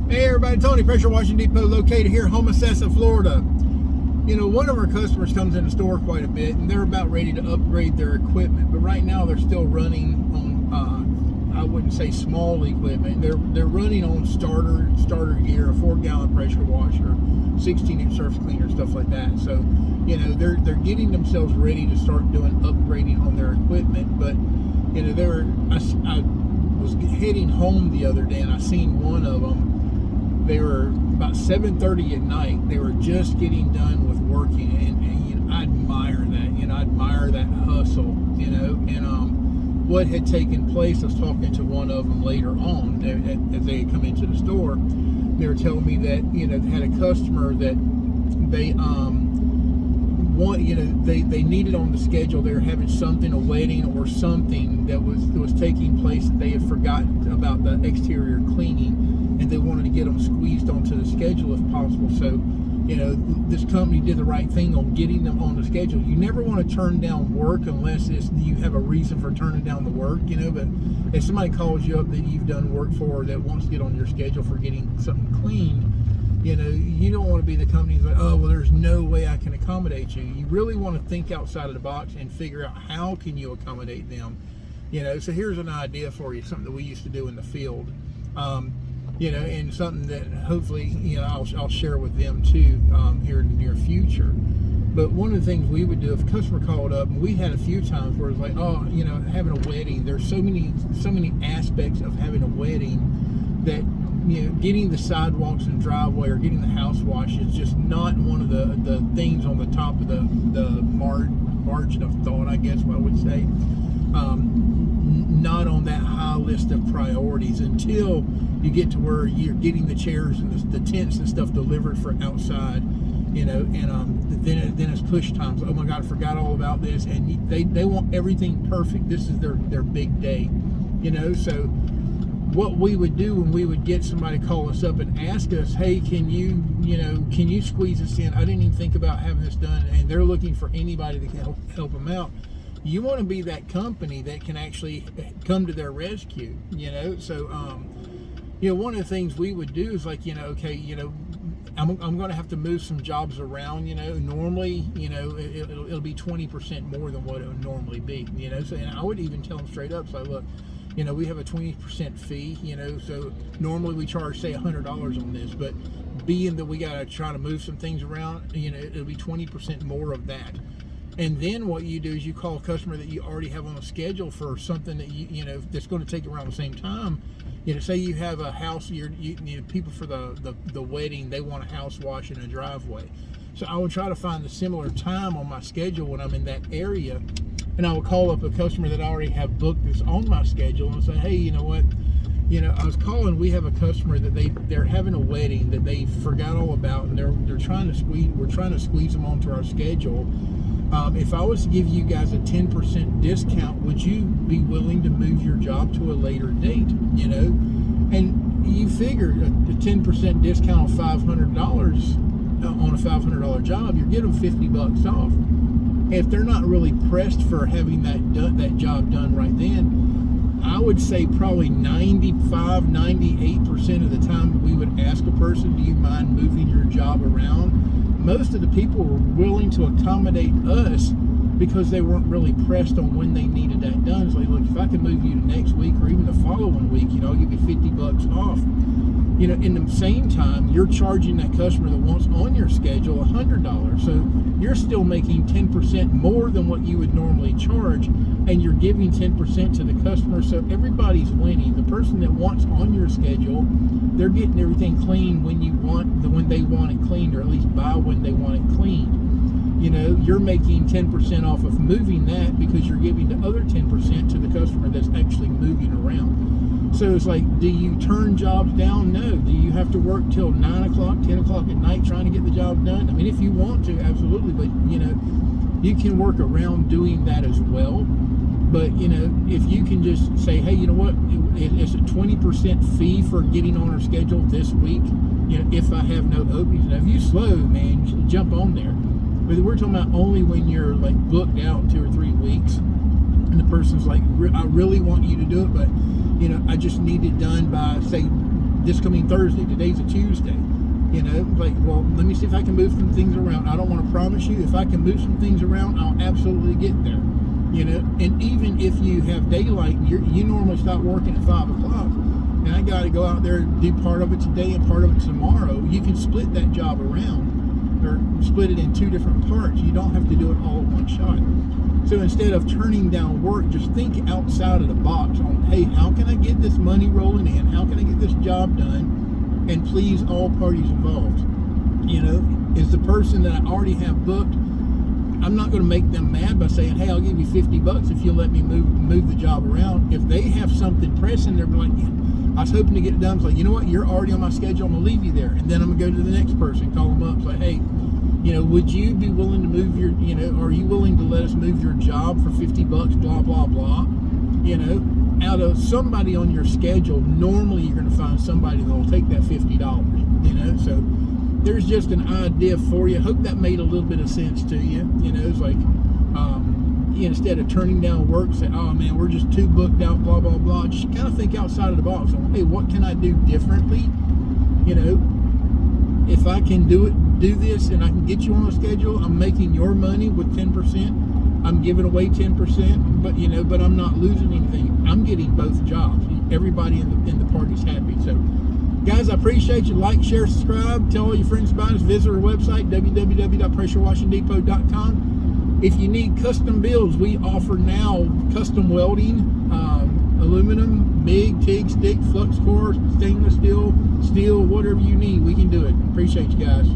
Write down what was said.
Hey everybody, Tony, Pressure Washing Depot, located here in Homosassa, Florida. You know, one of our customers comes in the store quite a bit, and they're about ready to upgrade their equipment. But right now, they're still running on, I wouldn't say small equipment. They're running on starter gear, a 4-gallon pressure washer, 16-inch surface cleaner, stuff like that. So, you know, they're getting themselves ready to start doing upgrading on their equipment. But you know, I was heading home the other day, and I seen one of them. They were about 7:30 at night. They were just getting done with working, and you know, I admire that. You know, I admire that hustle. You know, and what had taken place. I was talking to one of them later on as they had come into the store. They were telling me that, you know, they had a customer that they they needed on the schedule. They were having something, a wedding or something that was taking place that they had forgotten about the exterior cleaning, and they wanted to get them squeezed onto the schedule if possible. So, you know, this company did the right thing on getting them on the schedule. You never want to turn down work unless you have a reason for turning down the work, you know. But if somebody calls you up that you've done work for that wants to get on your schedule for getting something cleaned, you know, you don't want to be the company that's like, oh, well, there's no way I can accommodate you. You really want to think outside of the box and figure out how can you accommodate them. You know, so here's an idea for you, something that we used to do in the field. You know, and something that hopefully, you know, I'll share with them too here in the near future. But one of the things we would do if a customer called up, and we had a few times where it's like, oh, you know, having a wedding, there's so many aspects of having a wedding that, you know, getting the sidewalks and driveway or getting the house wash is just not one of the things on the top of the margin of thought, I guess what I would say. Not on that high list of priorities until you get to where you're getting the chairs and the tents and stuff delivered for outside, you know, and then it's push times. Oh my God, I forgot all about this, and they want everything perfect. This is their big day, you know. So what we would do when we would get somebody call us up and ask us, hey, can you squeeze us in? I didn't even think about having this done, and they're looking for anybody that can help them out. You want to be that company that can actually come to their rescue, you know. So, you know, one of the things we would do is like, you know, okay, you know, I'm going to have to move some jobs around, you know. Normally, you know, it'll be 20% more than what it would normally be, you know. So, and I would even tell them straight up, so look, you know, we have a 20% fee, you know, so normally we charge, say, $100 on this, but being that we got to try to move some things around, you know, it'll be 20% more of that. And then what you do is you call a customer that you already have on a schedule for something that you know that's going to take around the same time. You know, say you have a house, you need people for the wedding, they want a house wash and a driveway. So I would try to find a similar time on my schedule when I'm in that area, and I would call up a customer that I already have booked this on my schedule and say, hey, you know what? You know, I was calling. We have a customer that they're having a wedding that they forgot all about, and we're trying to squeeze them onto our schedule. If I was to give you guys a 10% discount, would you be willing to move your job to a later date? You know, and you figure a 10% discount of $500 on a $500 job, you're getting $50 off. If they're not really pressed for having that job done right then, I would say probably 98% of the time we would ask a person, do you mind moving your job around? Most of the people were willing to accommodate us because they weren't really pressed on when they needed that done. So, like, look, if I can move you to next week or even the following week, you know, I'll give you $50 off. You know, in the same time, you're charging that customer that wants on your schedule $100. So you're still making 10% more than what you would normally charge, and you're giving 10% to the customer. So everybody's winning. The person that wants on your schedule, they're getting everything clean when they want it cleaned, or at least by when they want it cleaned. You know, you're making 10% off of moving that because you're giving the other 10% to the customer that's actually moving around. So it's like, do you turn jobs down? No. Do you have to work till 9 o'clock, 10 o'clock at night trying to get the job done? I mean, if you want to, absolutely. But, you know, you can work around doing that as well. But, you know, if you can just say, hey, you know what, it's a 20% fee for getting on our schedule this week, you know, if I have no openings. Now, if you slow, man, jump on there. But we're talking about only when you're, like, booked out 2 or 3 weeks, and the person's like, I really want you to do it, but, you know, I just need it done by, say, this coming Thursday. Today's a Tuesday. You know, like, well, let me see if I can move some things around. I don't want to promise you. If I can move some things around, I'll absolutely get there. You know, and even if you have daylight, you normally stop working at 5 o'clock, and I got to go out there and do part of it today and part of it tomorrow. You can split that job around, or split it in 2 different parts. You don't have to do it all at one shot. So instead of turning down work, just think outside of the box on, hey, how can I get this money rolling in? How can I get this job done and please all parties involved? You know, is the person that I already have booked, I'm not going to make them mad by saying, hey, I'll give you $50 if you'll let me move the job around. If they have something pressing, they're like, yeah, I was hoping to get it done. It's like, you know what, you're already on my schedule, I'm going to leave you there. And then I'm going to go to the next person, call them up, say, hey, you know, would you be willing to move your, you know, are you willing to let us move your job for $50, blah, blah, blah? You know, out of somebody on your schedule, normally you're going to find somebody that will take that $50, you know? So there's just an idea for you. Hope that made a little bit of sense to you. You know, it's like, instead of turning down work, say, oh man, we're just too booked out, blah, blah, blah. Just kind of think outside of the box. Hey, what can I do differently? You know, if I can do this and I can get you on a schedule, I'm making your money with 10%. I'm giving away 10%, but you know, but I'm not losing anything. I'm getting both jobs. Everybody in the party's happy. So, guys, I appreciate you. Like, share, subscribe. Tell all your friends about us. Visit our website, www.pressurewashingdepot.com. If you need custom builds, we offer now custom welding, aluminum, MIG, TIG, stick, flux core, stainless steel, whatever you need, we can do it. Appreciate you guys.